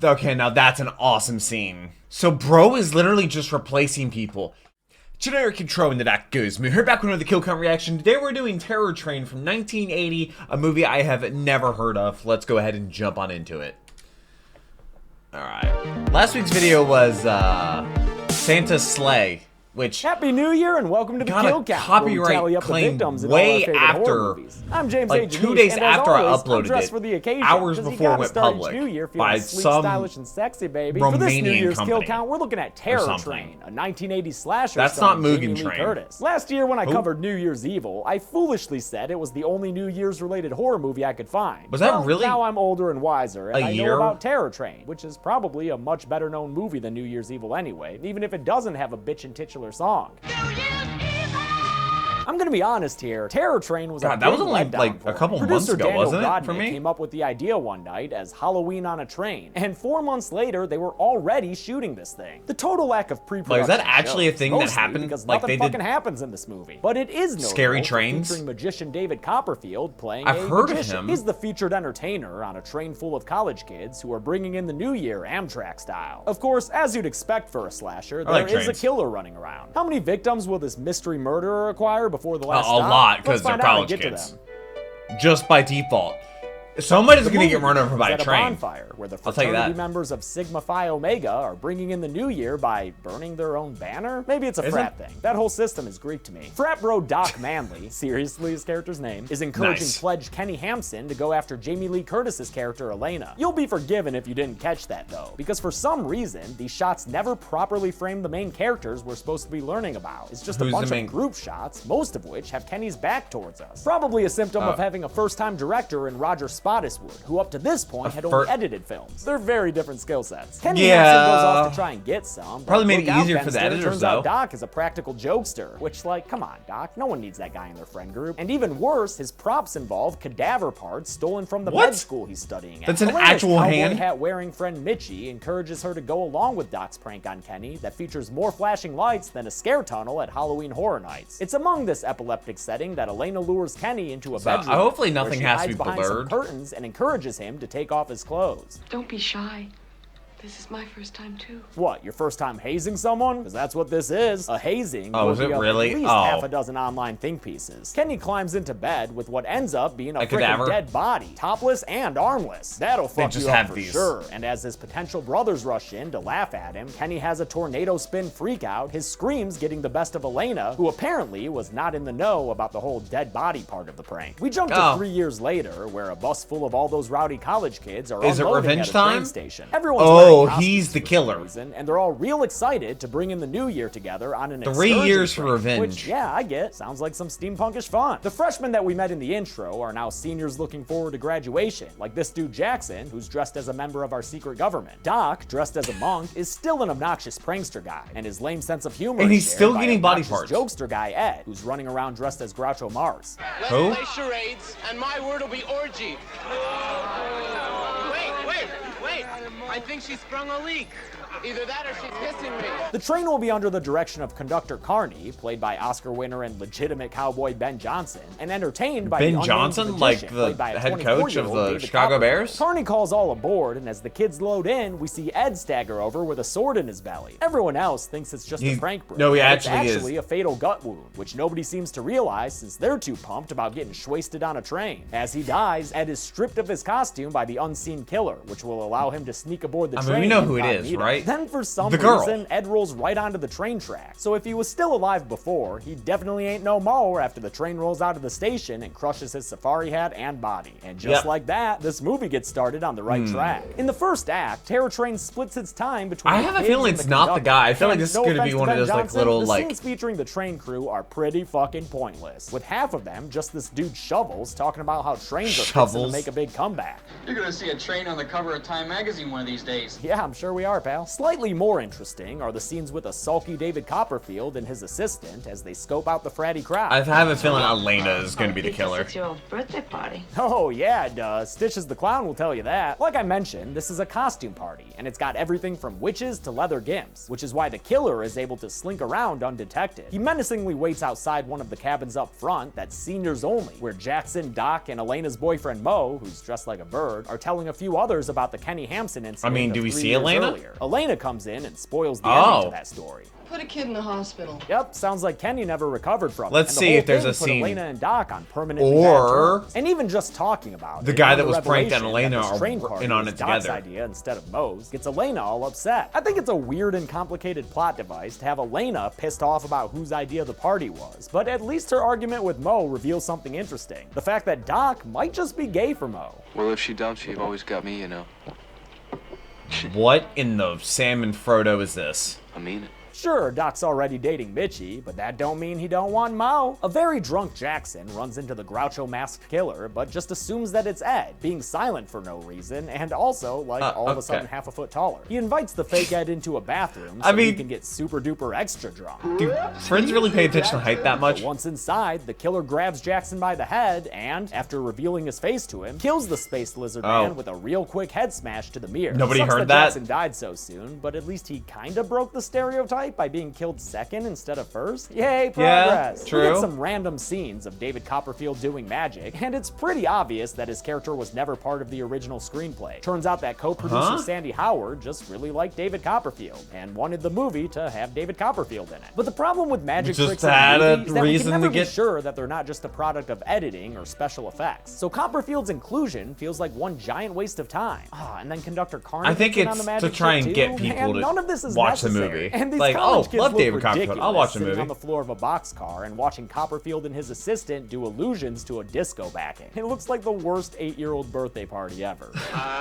Okay, now that's an awesome scene. So bro is literally just replacing people. Generic intro into that goes. We're back with another kill count reaction. Today we're doing Terror Train from 1980, a movie I have never heard of. Let's go ahead and jump on into it. Alright. Last week's video was Santa's Sleigh, which Happy New Year and welcome to the got Kill a Count. copyright claim way after, I'm James like 2 days after I uploaded it, for the occasion, hours before it went public, New Year by sleek, some stylish, and sexy, baby. Romanian For this New Year's company Kill Count, we're looking at Terror Train, a 1980 slasher. That's not starring Mugen Jamie Lee Train. Curtis. Last year when I covered New Year's Evil, I foolishly said it was the only New Year's related horror movie I could find. Was that Well, really Now I'm older and wiser, and a I year? know about Terror Train, which is probably a much better known movie than New Year's Evil anyway, even if it doesn't have a bitchin' titular song. I'm gonna be honest here. Terror Train was God, that was only like a couple months ago, wasn't it? For me, came up with the idea one night as Halloween on a Train, and 4 months later, they were already shooting this thing. The total lack of pre-production. Like, is that actually a thing that happened? Because like nothing they fucking did happens in this movie. But it is notable Scary Trains, featuring magician David Copperfield playing I've a heard magician. of him. He's the featured entertainer on a train full of college kids who are bringing in the new year Amtrak style. Of course, as you'd expect for a slasher, there is a killer running around. How many victims will this mystery murderer acquire before the last stop? A lot, because they're college kids. Just by default. Somebody's gonna get run over by a train. Bonfire, where the fraternity members of Sigma Phi Omega are bringing in the new year by burning their own banner? Maybe it's a frat thing. That whole system is Greek to me. Frat bro Doc Manley, seriously his character's name, is encouraging pledge Kenny Hampson to go after Jamie Lee Curtis's character Elena. You'll be forgiven if you didn't catch that though, because for some reason, these shots never properly frame the main characters we're supposed to be learning about. It's just a bunch of group shots, most of which have Kenny's back towards us. Probably a symptom of having a first-time director in Roger Spottiswoode, who up to this point had only edited films. They're very different skill sets. Kenny Hampson goes off to try and get some. Probably made it easier for the editors, turns though. out Doc is a practical jokester, which, like, come on, Doc, no one needs that guy in their friend group. And even worse, his props involve cadaver parts stolen from the med school he's studying at. That's an actual hand? Hat-wearing friend Mitchie encourages her to go along with Doc's prank on Kenny that features more flashing lights than a scare tunnel at Halloween Horror Nights. It's among this epileptic setting that Elena lures Kenny into a bedroom. Hopefully nothing has to be behind blurred. some curtains and encourages him to take off his clothes. Don't be shy. This is my first time too. What, your first time hazing someone? Because that's what this is. A hazing. Oh, is it really? At least half a dozen online think pieces. Kenny climbs into bed with what ends up being a freaking dead body, topless and armless. That'll fuck you up for sure. And as his potential brothers rush in to laugh at him, Kenny has a tornado spin freak out, his screams getting the best of Elena, who apparently was not in the know about the whole dead body part of the prank. We jump to 3 years later, where a bus full of all those rowdy college kids are unloading at a train station. Everyone's he's the killer. And they're all real excited to bring in the new year together on an 3 years for revenge. Which, yeah, I get. Sounds like some steampunkish fun. The freshmen that we met in the intro are now seniors looking forward to graduation, like this dude Jackson, who's dressed as a member of our secret government. Doc, dressed as a monk, is still an obnoxious prankster guy, and his lame sense of humor and he's still getting body parts. Jokester guy Ed, who's running around dressed as Groucho Mars. Let's play charades, and my word will be orgy. Wait, I think she sprung a leak. Either that or she's kissing me. The train will be under the direction of conductor Carney, played by Oscar winner and legitimate cowboy Ben Johnson, and entertained by Ben Johnson, like the head coach of the Chicago Bears? Carney calls all aboard, and as the kids load in, we see Ed stagger over with a sword in his belly. Everyone else thinks it's just a prank break. No, he it's actually actually a fatal gut wound, which nobody seems to realize since they're too pumped about getting shwasted on a train. As he dies, Ed is stripped of his costume by the unseen killer, which will allow him to sneak aboard the train. I mean, we know who it is, right? Then for some reason, Ed rolls right onto the train track. So if he was still alive before, he definitely ain't no more after the train rolls out of the station and crushes his safari hat and body. And just like that, this movie gets started on the right track. In the first act, Terror Train splits its time between I have a feeling it's not the guy. I feel like this is going to be one of those like little the scenes featuring the train crew are pretty fucking pointless. With half of them just this dude Shovels talking about how trains are fixing to make a big comeback. You're gonna see a train on the cover of Time magazine one of these days. Yeah, I'm sure we are, pal. Slightly more interesting are the scenes with a sulky David Copperfield and his assistant as they scope out the fratty crowd. I have a feeling Elena is going to be the killer. 56-year-old's birthday party. Oh yeah, it does. Stitches the Clown will tell you that. Like I mentioned, this is a costume party, and it's got everything from witches to leather gimps, which is why the killer is able to slink around undetected. He menacingly waits outside one of the cabins up front that's seniors only, where Jackson, Doc, and Elena's boyfriend Mo, who's dressed like a bird, are telling a few others about the Kenny Hampson incident. I mean, do we see Elena? Earlier. Elena comes in and spoils the ending to that story. Put a kid in the hospital. Yep, sounds like Kenny never recovered from it. Let's see if there's a scene. Elena and Doc on permanent or and even just talking about the guy that was pranked on Elena are in on it Doc's together. Idea instead of Mo's gets Elena all upset. I think it's a weird and complicated plot device to have Elena pissed off about whose idea the party was, but at least her argument with Mo reveals something interesting. The fact that Doc might just be gay for Mo. Well, if she dumps you, you've always got me, you know. What in the Sam and Frodo is this? I mean it. Sure, Doc's already dating Mitchie, but that don't mean he don't want Mo. A very drunk Jackson runs into the Groucho masked killer, but just assumes that it's Ed, being silent for no reason, and also, like, all of a sudden half a foot taller. He invites the fake Ed into a bathroom so he can get super duper extra drunk. Do friends really pay attention to height that much? But once inside, the killer grabs Jackson by the head and, after revealing his face to him, kills the space lizard man with a real quick head smash to the mirror. Nobody heard that Jackson died so soon, but at least he kinda broke the stereotype by being killed second instead of first. Yay, progress! Yeah, true. We get some random scenes of David Copperfield doing magic, and it's pretty obvious that his character was never part of the original screenplay. Turns out that co-producer Sandy Howard just really liked David Copperfield and wanted the movie to have David Copperfield in it. But the problem with magic tricks in the movie is that we can never be sure that they're not just a product of editing or special effects. So Copperfield's inclusion feels like one giant waste of time. And then conductor Carney I think gets in it's on the magic to try and trick get too, people to none of this is watch the necessary. movie. And these Like, college kids love look David Copperfield. I'll watch the sitting movie. on the floor of a boxcar and watching Copperfield and his assistant do illusions to a disco backing. It looks like the worst 8-year-old birthday party ever.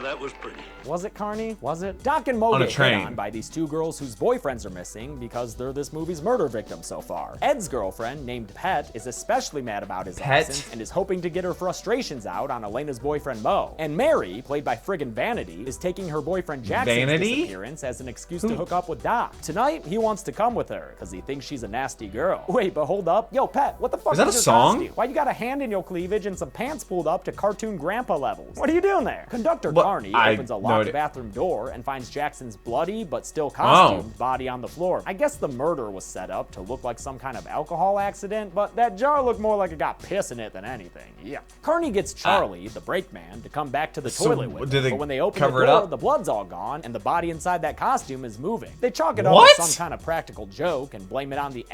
That was pretty. Was it, Carney? Was it? Doc and Mo On a get hit train. on by these two girls whose boyfriends are missing because they're this movie's murder victims so far. Ed's girlfriend, named Pet, is especially mad about his absence and is hoping to get her frustrations out on Elena's boyfriend Mo. And Mary, played by friggin' Vanity, is taking her boyfriend Jackson's disappearance as an excuse to hook up with Doc. Tonight, he wants to come with her because he thinks she's a nasty girl. Wait, but hold up. Yo, Pet, what the fuck is that your a song? costume? Why you got a hand in your cleavage and some pants pulled up to cartoon grandpa levels? What are you doing there? Conductor Carney opens a locked bathroom door and finds Jackson's bloody but still costumed body on the floor. I guess the murder was set up to look like some kind of alcohol accident, but that jar looked more like it got piss in it than anything. Yeah. Carney gets Charlie, the brakeman, to come back to the toilet with him, but when they open the door, the blood's all gone and the body inside that costume is moving. They chalk it up as some kind of practical joke and blame it on the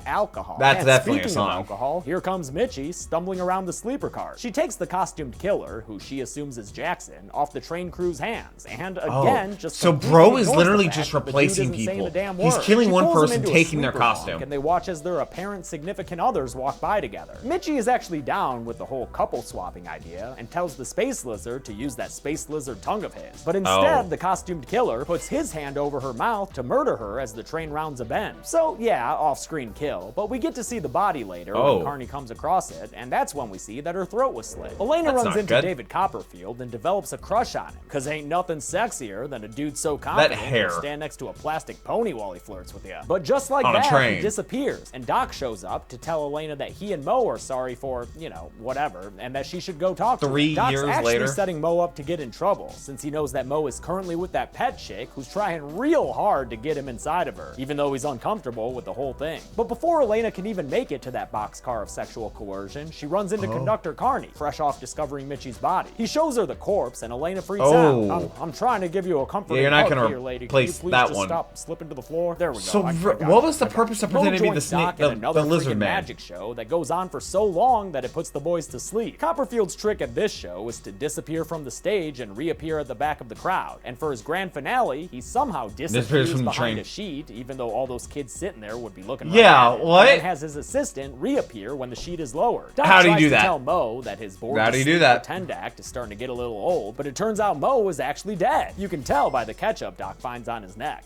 alcohol. That's definitely a speaking song. of alcohol, here comes Mitchie stumbling around the sleeper cart. She takes the costumed killer, who she assumes is Jackson, off the train crew's hands, and again, just so bro is literally just replacing people. He's killing one person, taking their costume, and they watch as their apparent significant others walk by together. Mitchie is actually down with the whole couple swapping idea and tells the space lizard to use that space lizard tongue of his. But instead, the costumed killer puts his hand over her mouth to murder her as the train rounds a bend. So yeah, off-screen kill, but we get to see the body later when Carney comes across it, and that's when we see that her throat was slit. Elena runs into David Copperfield and develops a crush on him, cause ain't nothing sexier than a dude so confident he'll stand next to a plastic pony while he flirts with you. But just like that, he disappears, and Doc shows up to tell Elena that he and Mo are sorry for, you know, whatever, and that she should go talk to him. 3 Doc's years actually later, setting Mo up to get in trouble, since he knows that Mo is currently with that pet chick who's trying real hard to get him inside of her, even though he's uncomfortable with the whole thing. But before Elena can even make it to that boxcar of sexual coercion, she runs into conductor Carney, fresh off discovering Mitchie's body. He shows her the corpse, and Elena freaks out. I'm trying to give you a comforting hug here, lady. Can you please just stop slipping to the floor? There we go. So what was the purpose of pretending to be the snake, the lizard man? Magic show that goes on for so long that it puts the boys to sleep. Copperfield's trick at this show is to disappear from the stage and reappear at the back of the crowd. And for his grand finale, he somehow disappears from behind a sheet, even though all those kids sitting there would be looking right at him. What? And has his assistant reappear when the sheet is lowered. Doc How do you tries do to that? tell Mo that his bored How do you do that? pretend act is starting to get a little old, but it turns out Mo is actually dead. You can tell by the ketchup Doc finds on his neck.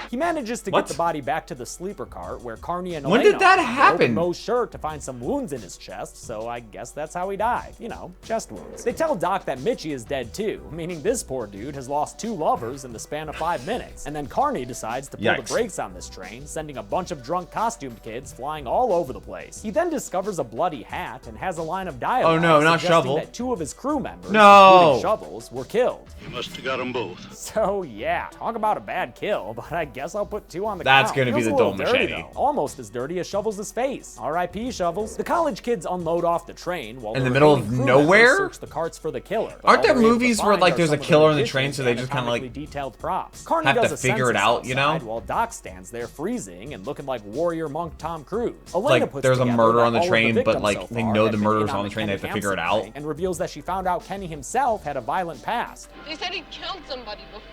He manages to get the body back to the sleeper cart where Carney and When Elena did that happen? Moe's shirt to find some wounds in his chest, so I guess that's how he died. You know, chest wounds. They tell Doc that Mitchie is dead too, meaning this poor dude has lost 2 lovers in the span of 5 minutes. And then Carney decides to pull the brakes on this train, sending a bunch of drunk costumed kids flying all over the place. He then discovers a bloody hat and has a line of dialogue not Shovel. that 2 of his crew members, including Shovels, were killed. You must have got them both. So yeah, talk about a bad kill, but I guess I'll put 2 on the That's count. gonna be Feels the a little dull dirty, machete. though. Almost as dirty as Shovels' face. R.I.P. Shovels. The college kids unload off the train while in the middle of nowhere. Search the carts for the killer. Aren't there movies where like there's a killer on the train, so they just kind of like detailed props? Carney have does to a figure it out, you know? While Doc stands there freezing and looking like warrior monk Tom Cruise. Like there's a murder on the train, but like they know the murder's on the train, they have to figure it out. And reveals that she found out Kenny himself had a violent past. They said he killed somebody before.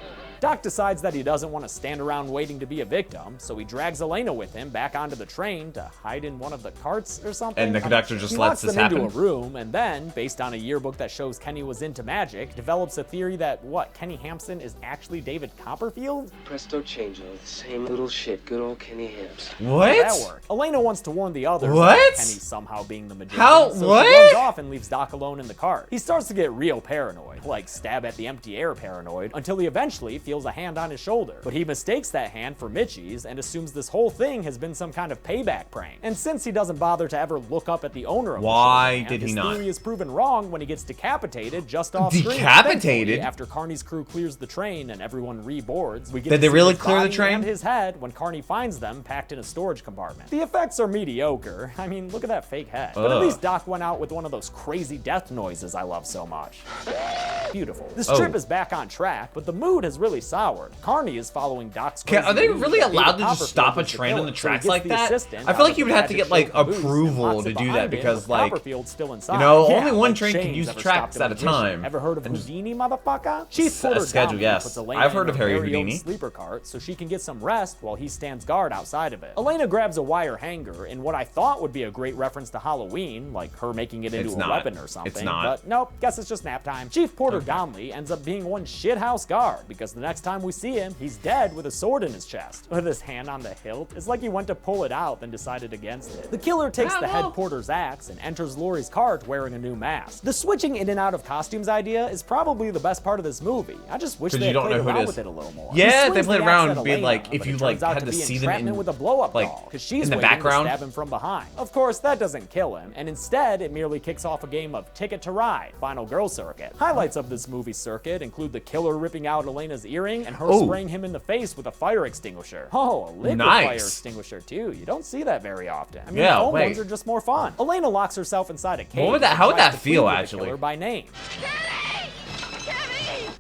Doc decides that he doesn't want to stand around waiting to be a victim, so he drags Elena with him back onto the train to hide in one of the carts or something. And the conductor just he lets this happen. He locks them into a room, and then, based on a yearbook that shows Kenny was into magic, develops a theory that, Kenny Hampson is actually David Copperfield? Presto changeo, the same little shit, good old Kenny Hampson. What? That worked. Elena wants to warn the others what? about Kenny somehow being the magician, How? so What? she runs off and leaves Doc alone in the cart. He starts to get real paranoid, like stab at the empty air paranoid, until he eventually feels a hand on his shoulder. But he mistakes that hand for Mitchie's and assumes this whole thing has been some kind of payback prank. And since he doesn't bother to ever look up at the owner of the shoulder hand, his theory is proven wrong when he gets decapitated just off screen. Decapitated? After Carney's crew clears the train and everyone reboards, we get Did to they see really his clear the body train? and his head when Carney finds them packed in a storage compartment. The effects are mediocre. I mean, look at that fake head. But at least Doc went out with one of those crazy death noises I love so much. Beautiful. This trip is back on track, but the mood has really soured. Carney is following Doc's crazy Are they lead really that allowed David to just stop a train on the so he tracks gets like the that? assistant I feel out like of you the would have to get like magic show caboose and approval locks to it do that behind him because with like, Copperfield still inside. you know, Yeah, only one like train can chains use ever tracks stopped at a magician. time. Ever heard of And just- Houdini, motherfucker? Chief Porter schedule, Downey yes. puts Elena I've heard in of her Harry very own Houdini. sleeper cart so she can get some rest while he stands guard outside of it. Elena grabs a wire hanger in what I thought would be a great reference to Halloween, like her making it into It's a not. weapon or something. It's not. But nope, guess it's just nap time. Chief Porter Downey ends up being one shithouse guard because the next time we see him, he's dead with a sword in his chest. With his hand on the hilt, it's like he went to pull it out then decided against it. The killer takes the head porter's axe and enters Laurie's cart wearing a new mask. The switching in and out of costumes idea is probably the best part of this movie. I just wish they had played around with it a little more. Yeah, He they swings played the around axe at being Elena, like, if but you it like turns out had to be see them entrapment in with a blow-up like doll, 'cause she's in the waiting background. to stab him from behind. Of course, that doesn't kill him, and instead it merely kicks off a game of Ticket to Ride, Final Girl Circuit. Highlights of this movie circuit include the killer ripping out Elena's earring and her spraying him in the face with a fire extinguisher. Oh, a liquid fire extinguisher too. You don't see that very often. I mean, the foam ones are just more fun. Elena locks herself inside a cage. How would and tries that to feel plead with the actually? killer by name.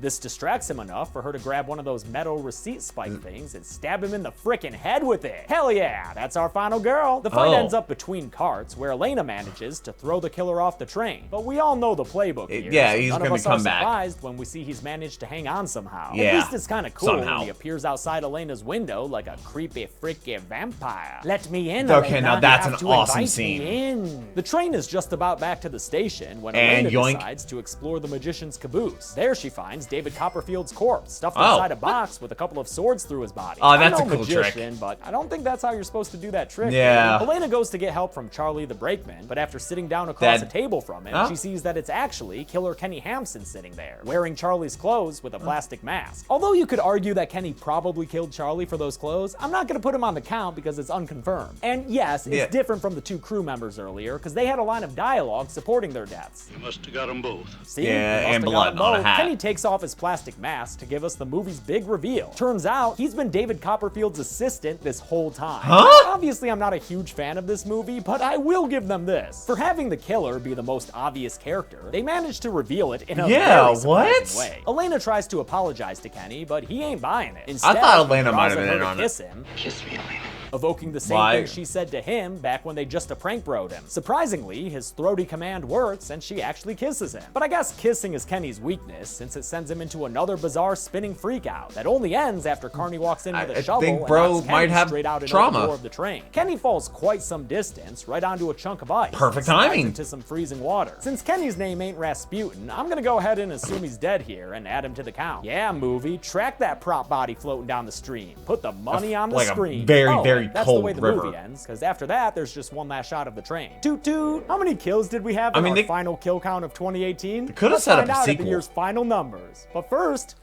This distracts him enough for her to grab one of those metal receipt spike things and stab him in the frickin' head with it. Hell yeah, that's our final girl. The fight ends up between carts where Elena manages to throw the killer off the train. But we all know the playbook here. Yeah, so he's none of gonna us come are back. surprised when we see he's managed to hang on somehow. Yeah, At least it's kind of cool somehow. when he appears outside Elena's window like a creepy, freaky vampire. Let me in, Okay, Elena. now that's You have an to awesome invite scene. me in. The train is just about back to the station when And Elena yoink. decides to explore the magician's caboose. There she finds David Copperfield's corpse stuffed inside a box with a couple of swords through his body. Oh, that's I'm no a cool trick. magician, but I don't think that's how you're supposed to do that trick. Yeah. Really. Elena goes to get help from Charlie the brakeman, but after sitting down across a table from him, she sees that it's actually killer Kenny Hampson sitting there, wearing Charlie's clothes with a plastic mask. Although you could argue that Kenny probably killed Charlie for those clothes, I'm not going to put him on the count because it's unconfirmed. And yes, it's different from the 2 crew members earlier because they had a line of dialogue supporting their deaths. You must have got them both. See? Yeah, Must and have blood got on a both. hat. Kenny takes off his plastic mask to give us the movie's big reveal. Turns out he's been David Copperfield's assistant this whole time. Obviously, I'm not a huge fan of this movie, but I will give them this. For having the killer be the most obvious character, they managed to reveal it in a very surprising way. Elena tries to apologize to Kenny, but he ain't buying it. Instead, I thought Elena he might have draws been at in her on to it. kiss him. Kiss me, Elena. evoking the same thing she said to him back when they just prank broed him. Surprisingly, his throaty command works and she actually kisses him. But I guess kissing is Kenny's weakness, since it sends him into another bizarre spinning freakout that only ends after Carney walks in with a shovel think and bro knocks might Kenny have straight out into trauma. the door of the train. Kenny falls quite some distance right onto a chunk of ice. Perfect and slides timing. into some freezing water. Since Kenny's name ain't Rasputin, I'm gonna go ahead and assume he's dead here and add him to the count. Yeah, movie, track that prop body floating down the stream. Put the money on the like screen. A very, very that's cold the way the river. movie ends, because after that, there's just one last shot of the train. Toot toot! How many kills did we have in our final kill count of 2018? Could have Let's set find up a out at sequel. the year's final numbers. But first,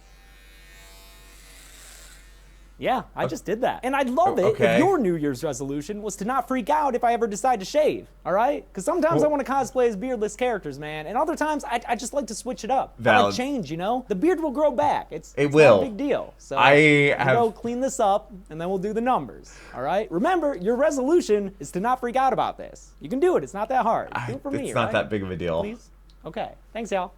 yeah, I just did that. And I'd love it if your New Year's resolution was to not freak out if I ever decide to shave, all right? Because sometimes I want to cosplay as beardless characters, man, and other times I just like to switch it up. I like change, you know? The beard will grow back. It's not a big deal. So go clean this up, and then we'll do the numbers, all right? Remember, your resolution is to not freak out about this. You can do it. It's not that hard. Do it for me, It's not that big of a deal. Please? Okay. Thanks, y'all.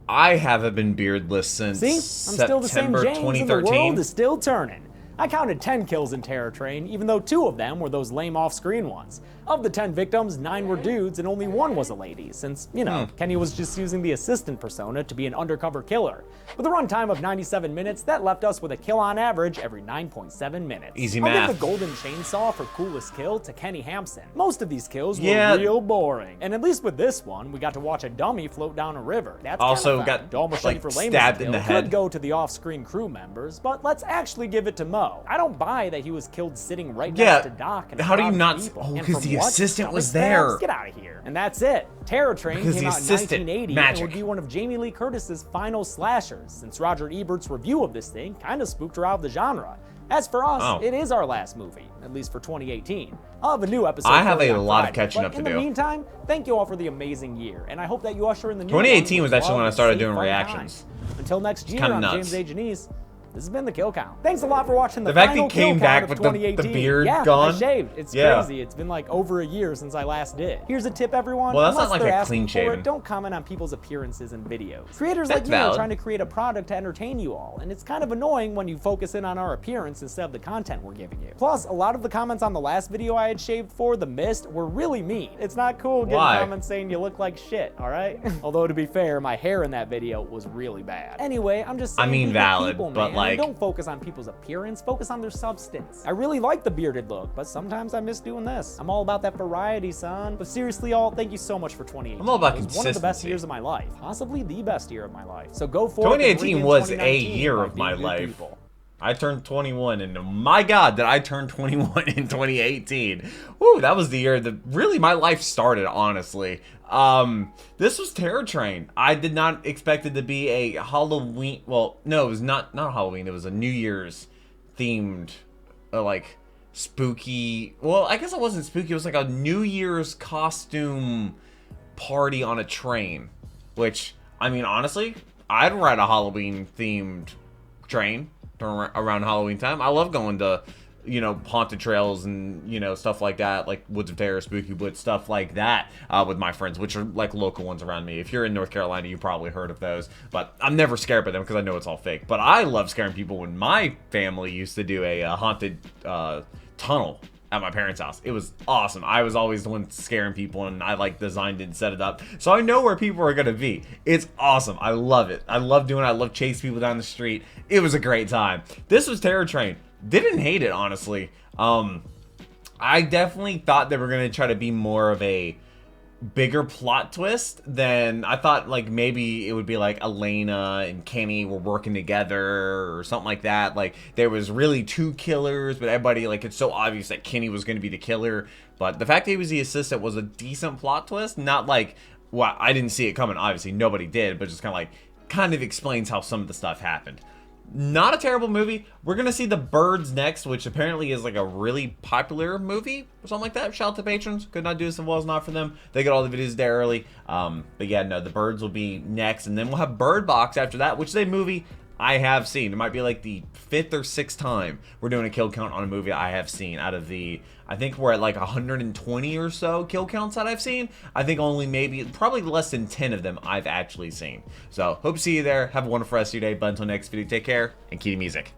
I haven't been beardless since September September still the same James 2013. and the world is still turning. I counted 10 kills in Terror Train, even though 2 of them were those lame off-screen ones. Of the 10 victims, 9 were dudes and only 1 was a lady, since, you know, Kenny was just using the assistant persona to be an undercover killer. With a runtime of 97 minutes, that left us with a kill on average every 9.7 minutes. Easy I'll math. give the golden chainsaw for coolest kill to Kenny Hampson. Most of these kills were real boring, and at least with this one, we got to watch a dummy float down a river. That's also got Dull machete for lamest stabbed in the head. Could go to the off-screen crew members, but let's actually give it to Mo. I don't buy that he was killed sitting right next to Doc. And how do you not? People. Oh, because the assistant was there. Get out of here. And that's it. Terror Train came out in 1980 and would be one of Jamie Lee Curtis's final slashers, since Roger Ebert's review of this thing kind of spooked her out of the genre. As for us, it is our last movie, at least for 2018. I'll have a new episode. I have a on lot Friday, of catching up to do. In the meantime, thank you all for the amazing year, and I hope that you usher in the new 2018 one was with actually when I love started and doing safe, fun reactions. times. Until next year, kinda I'm nuts. James A. Janice. This has been the Kill Count. Thanks a lot for watching the fact final he came kill back count with of the 2018. beard yeah, gone. I shaved. It's crazy. It's been like over a year since I last did. Here's a tip, everyone. Well, that's Unless not like they're a asking clean for shaven. it, don't comment on people's appearances in videos. Creators That's like you are valid. trying to create a product to entertain you all, and it's kind of annoying when you focus in on our appearance instead of the content we're giving you. Plus, a lot of the comments on the last video I had shaved for, The Mist, were really mean. It's not cool getting comments saying you look like shit, all right? Although, to be fair, my hair in that video was really bad. Anyway, I'm just saying, be good valid, people, but man. like, Don't focus on people's appearance, focus on their substance. I really like the bearded look, but sometimes I miss doing this. I'm all about that variety, son. But seriously, y'all, thank you so much for 2018. I'm all about It was one of the best consistency. years of my life. Possibly the best year of my life. So go for it. 2018 was a year of my life. I turned 21, and my God, did I turn 21 in 2018. Woo, that was the year that really my life started, honestly. This was Terror Train. I did not expect it to be a Halloween, well, no, it was not Halloween, it was a New Year's themed, like, spooky, well, I guess it wasn't spooky, it was like a New Year's costume party on a train, which, I mean, honestly, I'd ride a Halloween themed train around Halloween time. I love going to, you know, haunted trails and, you know, stuff like that, like Woods of Terror, Spooky Woods, stuff like that, with my friends, which are like local ones around me. If you're in North Carolina, you probably heard of those, but I'm never scared by them because I know it's all fake. But I love scaring people. When my family used to do a haunted tunnel at my parents' house, it was awesome. I was always the one scaring people, and I like designed it and set it up, so I know where people are gonna be. It's awesome. I love it. I love doing it. I love chasing people down the street. It was a great time. This was Terror Train. Didn't hate it, honestly. I definitely thought they were gonna try to be more of a bigger plot twist than I thought. Like, maybe it would be like Elena and Kenny were working together or something like that. Like, there was really 2 killers, but everybody, like, it's so obvious that Kenny was going to be the killer. But the fact that he was the assistant was a decent plot twist. Not like, well, I didn't see it coming, obviously nobody did, but just kind of explains how some of the stuff happened. Not a terrible movie. We're gonna see The Birds next, which apparently is like a really popular movie or something like that. Shout out to patrons. Could not do this if it was not for them. They get all the videos there early. But yeah, no, The Birds will be next, and then we'll have Bird Box after that, which is a movie I have seen. It might be like the 5th or 6th time we're doing a kill count on a movie I have seen. Out of the, I think we're at like 120 or so kill counts that I've seen. I think only probably less than 10 of them I've actually seen. So hope to see you there. Have a wonderful rest of your day. But until next video, take care and keep the music.